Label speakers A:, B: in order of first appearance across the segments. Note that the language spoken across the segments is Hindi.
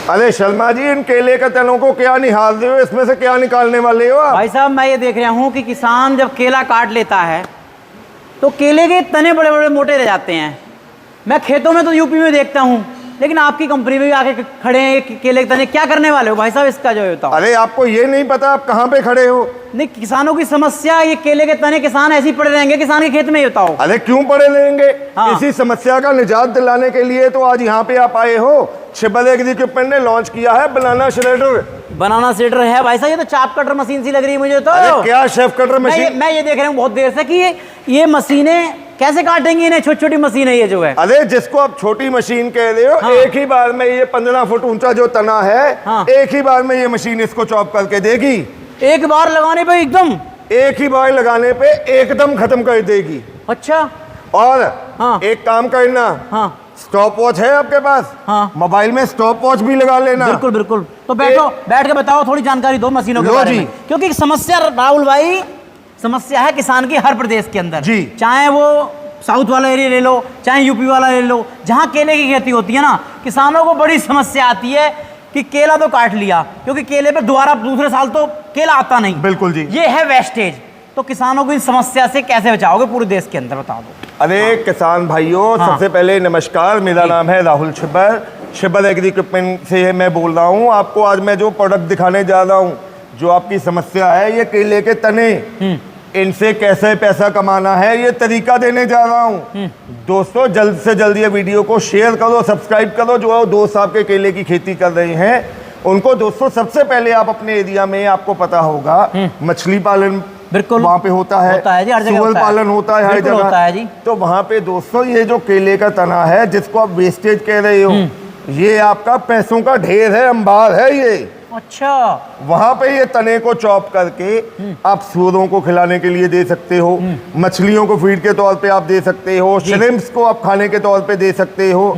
A: अरे शर्मा जी, इन केले के तनों को क्या निहार रहे हो? इसमें से क्या निकालने वाले हो आप?
B: भाई साहब मैं ये देख रहा हूँ कि किसान जब केला काट लेता है तो केले के तने बड़े बड़े मोटे रह जाते हैं। मैं खेतों में तो यूपी में देखता हूँ, लेकिन आपकी कंपनी में भी आके खड़े हैं ये केले के तने, क्या करने वाले हो भाई साहब इसका जो होता है?
A: अरे आपको ये नहीं पता आप कहाँ पे खड़े हो?
B: नहीं, किसानों की समस्या ये केले के तने, किसान ऐसे ही पड़े रहेंगे किसान के खेत में ही होता हो।
A: अरे क्यों पड़े रहेंगे?
B: हाँ।
A: इसी समस्या का निजात दिलाने के लिए तो आज यहाँ पे आप आए हो। छिब्बल इक्विपमेंट ने लॉन्च किया है बनाना श्रेडर।
B: बनाना सीडर है भाई साहब, ये तो चाप कटर मशीन सी लग रही है मुझे तो।
A: अरे क्या शेफ कटर मशीन?
B: मैं ये देख रहा हूँ बहुत देर से कि ये मशीनें कैसे काटेंगी इन्हें, छोटी छोटी मशीन है ये जो है।
A: अरे जिसको आप छोटी मशीन कह रहे हो,
B: हाँ।
A: एक ही बार में ये 15 फुट ऊंचा जो तना है,
B: हाँ।
A: एक ही बार में ये मशीन इसको चॉप करके देगी।
B: एक बार लगाने पे एकदम?
A: एक ही बार लगाने पे एकदम खत्म कर देगी।
B: अच्छा।
A: और
B: हाँ।
A: एक काम करना,
B: हाँ
A: स्टॉप वॉच है आपके पास?
B: हाँ।
A: मोबाइल में स्टॉप वॉच भी लगा लेना।
B: बिल्कुल बिल्कुल। तो बैठो, बैठ के बताओ, थोड़ी जानकारी दो मशीनों के
A: लो
B: बारे
A: जी।
B: में, क्योंकि समस्या राहुल भाई, समस्या है किसान की हर प्रदेश के अंदर
A: जी।
B: चाहे वो साउथ वाला एरिया ले लो, चाहे यूपी वाला ले लो, जहाँ केले की खेती होती है ना, किसानों को बड़ी समस्या आती है कि केला तो काट लिया, क्योंकि केले पे दोबारा दूसरे साल तो केला आता नहीं।
A: बिल्कुल जी।
B: ये है वेस्टेज। तो किसानों को इस समस्या से कैसे बचाओगे पूरे देश के अंदर, बता दो।
A: अरे किसान भाइयों,
B: हाँ।
A: सबसे पहले नमस्कार। मेरा नाम है राहुल छिब्बर, छिब्बर एग्री इक्विपमेंट से मैं बोल रहा हूँ। आपको आज मैं जो प्रोडक्ट दिखाने जा रहा हूँ, जो आपकी समस्या है, ये केले के तने, इनसे कैसे पैसा कमाना है, ये तरीका देने जा रहा हूँ। दोस्तों जल्द से जल्द ये वीडियो को शेयर करो, सब्सक्राइब करो। जो दोस्त आपके केले की खेती कर रहे हैं उनको, दोस्तों सबसे पहले आप अपने एरिया में, आपको पता होगा मछली पालन
B: बिल्कुल
A: वहाँ पे होता है
B: जी, हर जगह
A: सुअर
B: होता है।
A: पालन होता है हर
B: बिल्कुल
A: जगह
B: होता है जी।
A: तो वहाँ पे दोस्तों ये जो केले का तना है, जिसको आप वेस्टेज कह रहे हो, ये आपका पैसों का ढेर है, अंबार है ये।
B: अच्छा।
A: वहां पे ये तने को चॉप करके आप सूअरों को खिलाने के लिए दे सकते हो, मछलियों को फीड के तौर पे आप दे सकते हो, श्रिम्प्स को आप खाने के तौर पे दे सकते हो,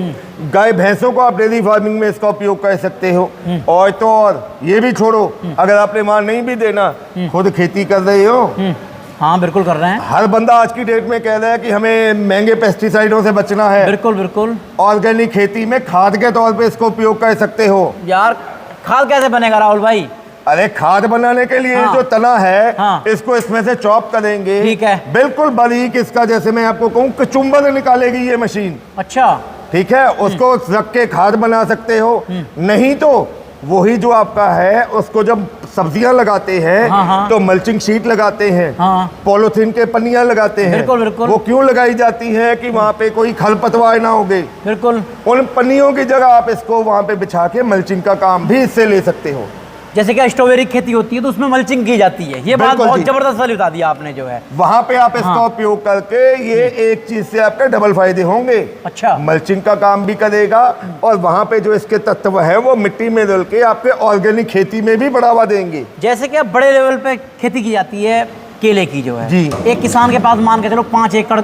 A: गाय भैंसों को आप डेयरी फार्मिंग में इसका उपयोग कर सकते हो। और तो और ये भी छोड़ो, अगर आपने वहां नहीं भी देना, खुद खेती कर रहे हो।
B: हाँ बिल्कुल कर रहे हैं।
A: हर बंदा आज की डेट में कह रहा है कि हमें महंगे पेस्टिसाइडों से बचना है।
B: बिल्कुल बिल्कुल।
A: ऑर्गेनिक खेती में खाद के तौर पे इसको उपयोग कर सकते हो।
B: यार खाद कैसे बनेगा राहुल भाई?
A: अरे खाद बनाने के लिए
B: हाँ।
A: जो तना है,
B: हाँ।
A: इसको इसमें से चॉप करेंगे।
B: ठीक है।
A: बिल्कुल बारीक इसका, जैसे मैं आपको कहूँ कचुम्बर निकालेगी ये मशीन।
B: अच्छा।
A: ठीक है, उसको रख के खाद बना सकते हो। नहीं तो वही जो आपका है, उसको जब सब्जियां लगाते हैं,
B: हाँ, हाँ।
A: तो मल्चिंग शीट लगाते हैं,
B: हाँ।
A: पॉलीथीन के पन्नियां लगाते हैं।
B: बिल्कुल बिल्कुल।
A: वो क्यों लगाई जाती है कि वहाँ पे कोई खरपतवार ना होगे।
B: बिल्कुल।
A: उन पन्नियों की जगह आप इसको वहाँ पे बिछा के मल्चिंग का काम भी इससे ले सकते हो।
B: जैसे कि स्ट्रॉबेरी खेती होती है तो उसमें मल्चिंग की जाती है। ये बात
A: बिल्कुल
B: बहुत
A: जी।
B: जबरदस्त वाली बता दी आपने जो है।
A: वहां पे आप इसका
B: हाँ।
A: उपयोग करके ये एक चीज से आपके डबल फायदे होंगे।
B: अच्छा।
A: मल्चिंग का काम भी करेगा, और वहां पे जो इसके तत्व है वो मिट्टी में डल के आपके ऑर्गेनिक खेती में भी बढ़ावा देंगे।
B: जैसे कि अब बड़े लेवल पे खेती की जाती है केले की जो है
A: जी।
B: एक किसान के पास मान के चलो 5 एकड़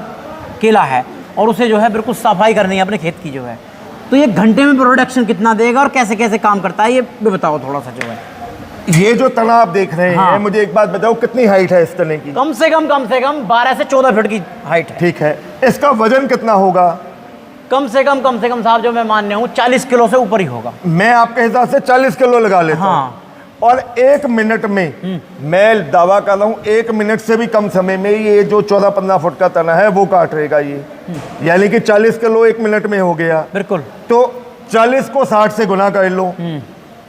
B: केला है और उसे जो है बिल्कुल सफाई करनी है अपने खेत की जो है, तो ये घंटे में प्रोडक्शन कितना देगा और कैसे कैसे काम करता है, ये भी बताओ थोड़ा सा जो है।
A: ये जो तना आप देख रहे
B: हाँ।
A: हैं, मुझे एक बात बताओ, कितनी हाइट है इस तने की?
B: कम से कम 12 से 14 फीट की हाइट है।
A: ठीक है, इसका वजन कितना होगा?
B: कम से कम साहब जो मैं मानने हूँ 40 किलो से ऊपर ही होगा।
A: मैं आपके हिसाब से 40 किलो लगा लेता हूँ।
B: हाँ।
A: और 1 मिनट में, मैं दावा कर रहा हूँ 1 मिनट से भी कम समय में ये जो 14-15 फुट का तना है वो काट रहेगा ये। यानी कि 40 किलो 1 मिनट में हो गया।
B: बिल्कुल।
A: तो 40 को 60 से गुना कर लो,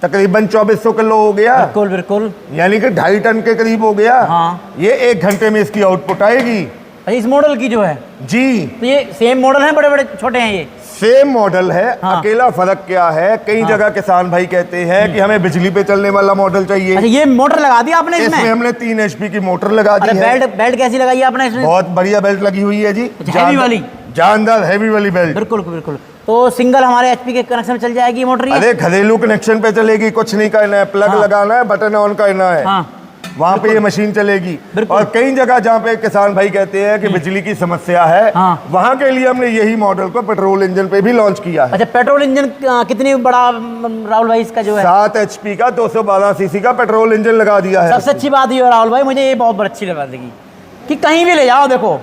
A: तकरीबन 2400 किलो हो गया।
B: बिल्कुल बिल्कुल।
A: यानी कि 2.5 टन के करीब हो गया।
B: हाँ।
A: ये 1 घंटे में इसकी आउटपुट आएगी।
B: अच्छा, इस मॉडल की जो है,
A: जी
B: तो ये सेम मॉडल है, बड़े बड़े छोटे हैं ये?
A: सेम मॉडल है।
B: हाँ।
A: अकेला फर्क क्या है, कई जगह किसान भाई कहते हैं कि हमें बिजली पे चलने वाला मॉडल चाहिए।
B: अच्छा, ये मोटर लगा दी आपने
A: इसमें
B: इसमें?
A: हमने 3 HP की मोटर लगा दी
B: अरे
A: है।
B: बेल्ट कैसी लगाई है आपने इसमें?
A: बहुत बढ़िया बेल्ट लगी हुई है जी।
B: हैवी वाली?
A: जानदार हैवी वाली बेल्ट।
B: बिल्कुल बिल्कुल। तो सिंगल हमारे HP के कनेक्शन में चल जाएगी मोटर ये?
A: अरे घरेलू कनेक्शन पे चलेगी, कुछ नहीं करना है, प्लग
B: हाँ।
A: लगाना है, बटन ऑन करना है।
B: हाँ।
A: वहाँ पे ये मशीन चलेगी।
B: बिल्कुल।
A: और कई जगह जहाँ पे किसान भाई कहते हैं कि बिजली की समस्या है,
B: हाँ।
A: वहाँ के लिए हमने यही मॉडल को पेट्रोल इंजन पे भी लॉन्च किया है।
B: अच्छा, पेट्रोल इंजन कितनी बड़ा राहुल भाई इसका जो है?
A: 7 HP का 212 cc का पेट्रोल इंजन लगा दिया है।
B: सबसे अच्छी बात ये है राहुल भाई, मुझे ये बहुत अच्छी लगा लगी कि कहीं भी ले जाओ, देखो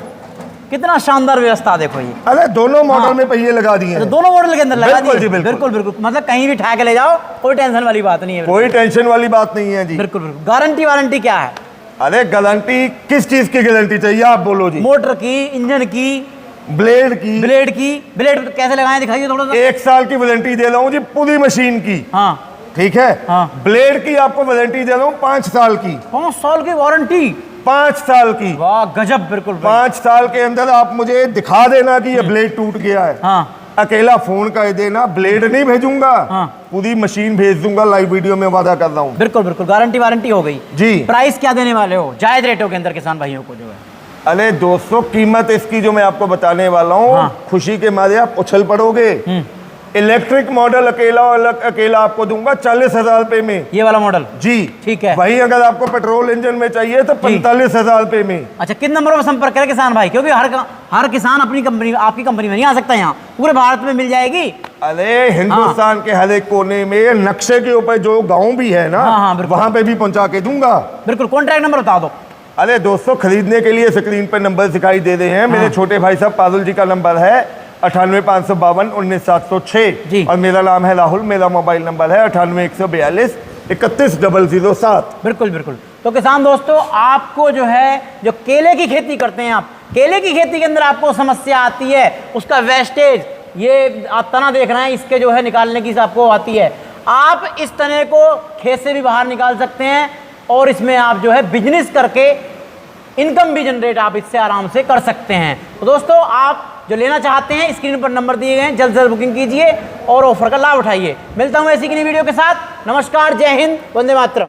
B: कितना शानदार व्यवस्था देखो ये।
A: अरे दोनों मॉडल
B: हाँ।
A: में पहिए लगा दिए
B: तो
A: हैं।
B: दोनों मॉडल के अंदर लगा
A: बिल्कुल
B: दिए?
A: जी, बिल्कुल।
B: बिल्कुल बिल्कुल, मतलब कहीं भी उठा के ले जाओ, कोई टेंशन वाली बात नहीं है।
A: कोई टेंशन वाली बात नहीं है जी।
B: बिल्कुल बिल्कुल। गारंटी वारंटी क्या है?
A: अरे गारंटी किस चीज की गारंटी चाहिए आप बोलो जी।
B: मोटर की, इंजन की,
A: ब्लेड की।
B: ब्लेड की। ब्लेड कैसे लगाए दिखाइए थोड़ा सा।
A: 1 साल की वारंटी दे रहा हूँ जी पूरी मशीन की।
B: हाँ
A: ठीक है।
B: हाँ।
A: ब्लेड की आपको वारंटी दे रहा हूँ 5 साल की।
B: 5 साल की वारंटी?
A: 5 साल की।
B: वाह गजब। बिल्कुल भाई।
A: 5 साल के अंदर आप मुझे दिखा देना कि ये ब्लेड टूट गया है।
B: हाँ
A: अकेला फोन कर देना, ब्लेड नहीं भेजूंगा,
B: हाँ।
A: पूरी मशीन भेज दूंगा। लाइव वीडियो में वादा कर रहा हूँ
B: बिल्कुल बिल्कुल, गारंटी वारंटी हो गई
A: जी।
B: प्राइस क्या देने वाले हो जायज रेटों के अंदर किसान भाइयों को जो है?
A: अरे दोस्तों कीमत इसकी जो मैं आपको बताने वाला हूँ,
B: हाँ।
A: खुशी के मारे आप उछल पड़ोगे। इलेक्ट्रिक मॉडल अकेला आपको दूंगा 40,000 रुपए में।
B: ये वाला मॉडल?
A: जी
B: ठीक है।
A: वहीं अगर आपको पेट्रोल इंजन में चाहिए तो 45,000 रुपए में।
B: अच्छा, किन नंबरों पर संपर्क करें किसान भाई, क्योंकि हर किसान अपनी कंपनी, आपकी कंपनी में नहीं आ सकता, यहाँ पूरे भारत में मिल जाएगी?
A: अरे हिंदुस्तान के हर एक कोने में नक्शे के ऊपर जो गांव भी है ना,
B: हाँ, बिल्कुल।
A: वहां पे भी पहुंचा के दूंगा।
B: बिल्कुल। कॉन्टैक्ट नंबर बता दो।
A: अरे दोस्तों खरीदने के लिए स्क्रीन पर नंबर दिखाई दे रहे हैं। मेरे छोटे भाई साहब पारुल जी का नंबर है 98,552,19,706
B: जी।
A: और मेरा नाम है राहुल। मेरा मोबाइल नंबर है 98,142,31,007।
B: बिल्कुल बिल्कुल। तो किसान दोस्तों, आपको जो है, जो केले की खेती करते हैं आप, केले की खेती के अंदर आपको समस्या आती है, उसका वेस्टेज, ये आप तना देख रहे हैं, इसके जो है निकालने की आपको आती है, आप इस तने को खेत से भी बाहर निकाल सकते हैं और इसमें आप जो है बिजनेस करके इनकम भी जनरेट आप इससे आराम से कर सकते हैं। तो दोस्तों, आप जो लेना चाहते हैं स्क्रीन पर नंबर दिए गए हैं, जल्द से जल्द बुकिंग कीजिए और ऑफर का लाभ उठाइए। मिलता हूं ऐसी किसी वीडियो के साथ। नमस्कार, जय हिंद, वंदे मातरम।